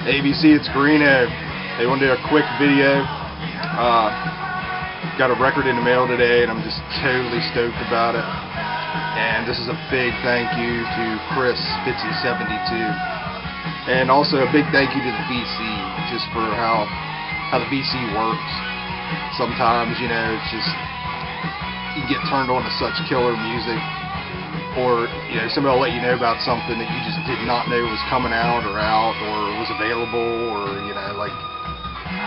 ABC, it's Greeno. They want to do a quick video. Got a record in the mail today, and I'm just totally stoked about it. And this is a big thank you to Chris, Fitzzy 72. And also a big thank you to the VC, just for how the VC works. Sometimes, you know, it's just, you get turned on to such killer music. Or, you know, somebody will let you know about something that you just did not know was coming out or was available, or, you know, like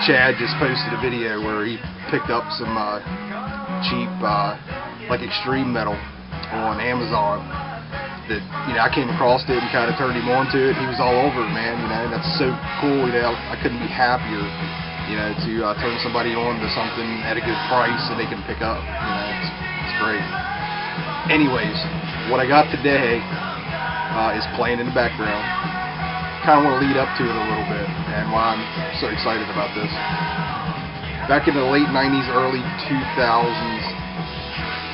Chad just posted a video where he picked up some cheap, like extreme metal on Amazon that, you know, I came across it and kind of turned him on to it. He was all over it, man, you know, and that's so cool, you know, I couldn't be happier, you know, to turn somebody on to something at a good price that they can pick up, you know, it's great. Anyways, what I got today is playing in the background. Kind of want to lead up to it a little bit, and why I'm so excited about this. Back in the late 90s, early 2000s,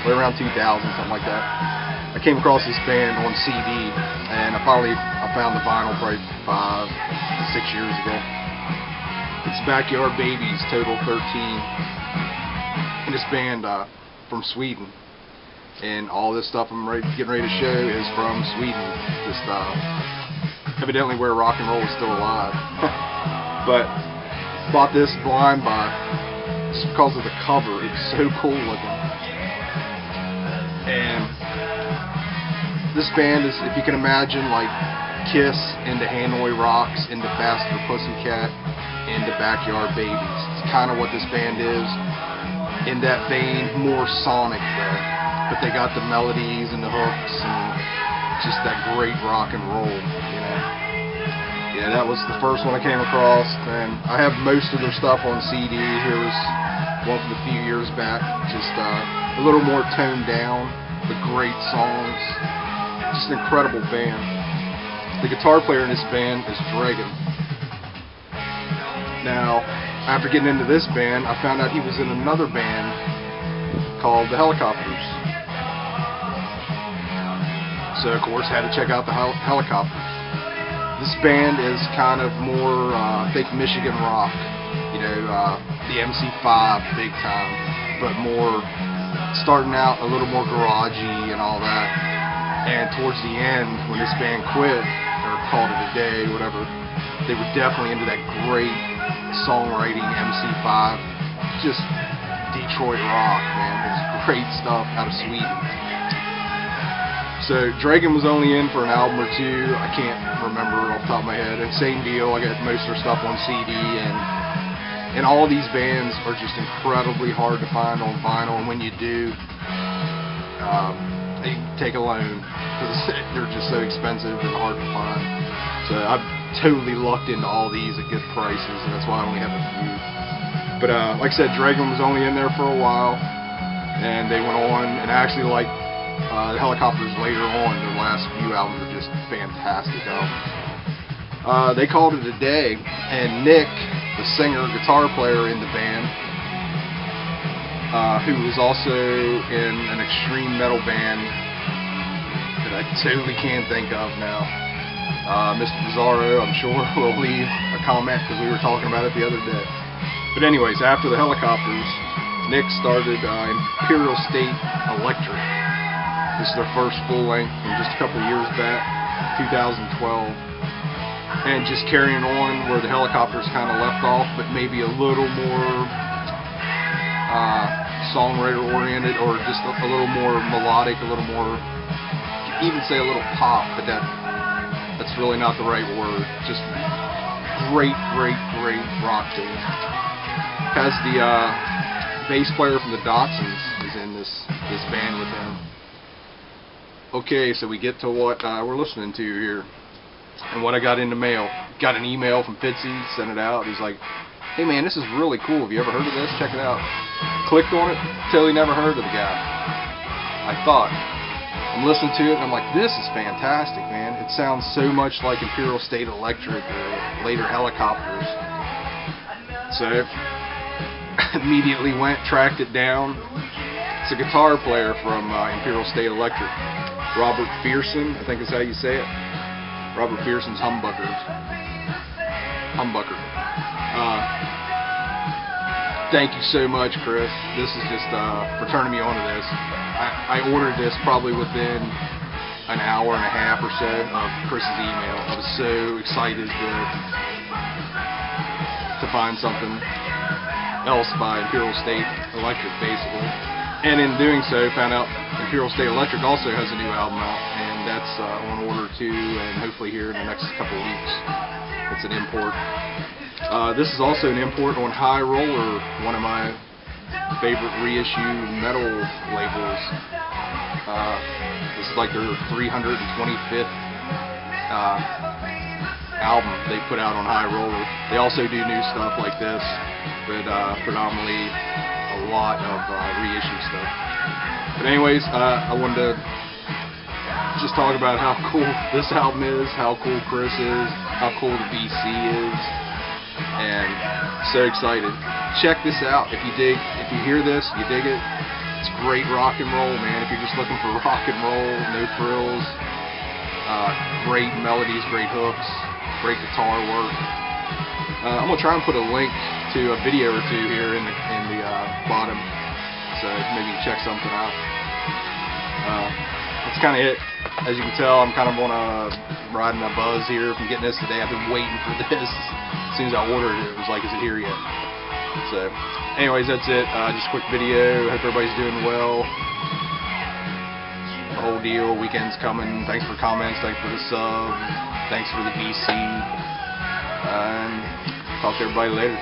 right around 2000, something like that, I came across this band on CD, and I found the vinyl probably 5 to 6 years ago. It's Backyard Babies, Total 13, and this band from Sweden. And all this stuff I'm getting ready to show is from Sweden. Just evidently where rock and roll is still alive. But bought this blind buy just because of the cover. It's so cool looking. And this band is, if you can imagine, like Kiss into Hanoi Rocks, into Faster Pussycat, into Backyard Babies. It's kind of what this band is. In that vein, more sonic though. But they got the melodies and the hooks and just that great rock and roll, you know. Yeah, that was the first one I came across, and I have most of their stuff on CD. Here was one from a few years back, just a little more toned down, but great songs. Just an incredible band. The guitar player in this band is Deja. Now, after getting into this band, I found out he was in another band called the Hellacopters. So, of course, had to check out the Hellacopters. This band is kind of more, I think, Michigan rock. You know, the MC5 big time, but more starting out a little more garagey and all that. And towards the end, when this band quit, or called it a day, whatever, they were definitely into that great songwriting MC5. Just Detroit rock, man. It's great stuff out of Sweden. So Dragon was only in for an album or two. I can't remember off the top of my head. And same deal, I got most of their stuff on CD, and all these bands are just incredibly hard to find on vinyl. And when you do, they take a loan because they're just so expensive and hard to find. So I've totally lucked into all these at good prices, and that's why I only have a few. But like I said, Dragon was only in there for a while, and they went on, and I actually like the Hellacopters later on. Their last few albums are just fantastic albums. They called it a day, and Nick, the singer, guitar player in the band, who was also in an extreme metal band that I totally can't think of now. Mr. Bizarro, I'm sure, will leave a comment because we were talking about it the other day. But anyways, after the Hellacopters, Nick started Imperial State Electric. This is their first full length from just a couple of years back, 2012. And just carrying on where the Hellacopters kind of left off, but maybe a little more songwriter oriented, or just a little more melodic, a little more, even say a little pop, but that's really not the right word. Just great rock band. Has the bass player from the Dotsons is in this band with him. Okay, so we get to what we're listening to here, and what I got in the mail. Got an email from Fitzzy, sent it out. He's like, "Hey man, this is really cool. Have you ever heard of this? Check it out." Clicked on it, totally never heard of the guy. I thought. I'm listening to it, and I'm like, this is fantastic, man. It sounds so much like Imperial State Electric or later Hellacopters. So immediately tracked it down. It's a guitar player from Imperial State Electric, Robert Pehrsson, I think is how you say it. Robert Pehrson's Humbucker thank you so much, Chris. This is just for turning me on to this. I ordered this probably within an hour and a half or so of Chris's email. I was so excited to find something else by Imperial State Electric, basically. And in doing so, found out Imperial State Electric also has a new album out, and that's on order too, and hopefully here in the next couple of weeks. It's an import. This is also an import on High Roller, one of my favorite reissue metal labels. This is like their 325th album they put out on High Roller. They also do new stuff like this, but predominantly a lot of reissue stuff. But anyways, I wanted to just talk about how cool this album is, how cool Chris is, how cool the BC is, and so excited. Check this out. If you hear this, you dig it. It's great rock and roll, man. If you're just looking for rock and roll, no frills, great melodies, great hooks, great guitar work. I'm gonna try and put a link to a video or two here in the bottom, so maybe you can check something out. That's kind of it. As you can tell, I'm kind of on riding a buzz here from getting this today. I've been waiting for this. As soon as I ordered it, it was like, is it here yet? So, anyways, that's it. Just a quick video. Hope everybody's doing well. The whole deal. Weekend's coming. Thanks for comments. Thanks for the sub. Thanks for the BC. And talk to everybody later.